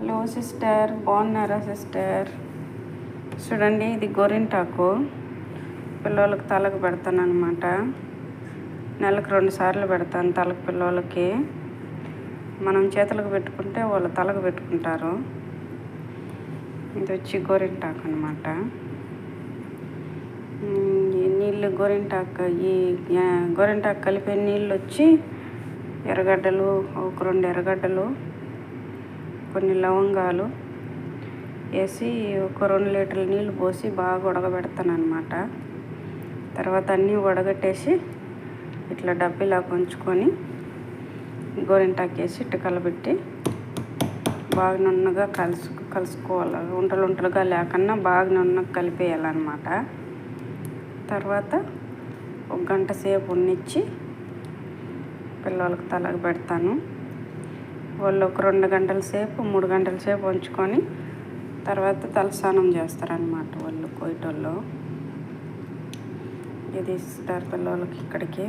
Hello sister, బాగున్నారా sister? చూడండి, ఇది గోరింటాకు పిల్లలకి తలకు పెడతాను అనమాట. నెలకు 2 సార్లు పెడతాను తలకు. పిల్లలకి మనం చేతులకు పెట్టుకుంటే వాళ్ళు తలకు పెట్టుకుంటారు. ఇది వచ్చి గోరింటాకు అనమాట. ఈ నీళ్ళు గోరింటాకు కలిపే నీళ్ళు వచ్చి ఎర్రగడ్డలు, ఒక 2 ఎర్రగడ్డలు, కొన్ని లవంగాలు వేసి ఒక 2 లీటర్ల నీళ్ళు పోసి బాగా ఉడకబెడతాను అనమాట. తర్వాత అన్నీ ఉడగట్టేసి ఇట్లా డబ్బీలా ఉంచుకొని గోరింటాకు వేసి ఇట్లా కలబెట్టి బాగా నున్నగా కలుసుకోవాలి. ఉంటలుగా లేకుండా బాగా నున్నగా కలిపేయాలన్నమాట. తర్వాత 1 గంట సేపు ఉన్నిచ్చి పిల్లలకి తలకు పెడతాను. వాళ్ళు ఒక 2 గంటల సేపు 3 గంటల సేపు ఉంచుకొని తర్వాత తలస్నానం చేస్తారనమాట వాళ్ళు కోయటోళ్ళు. ఇది ఇస్తారు పిల్లలకి ఇక్కడికి.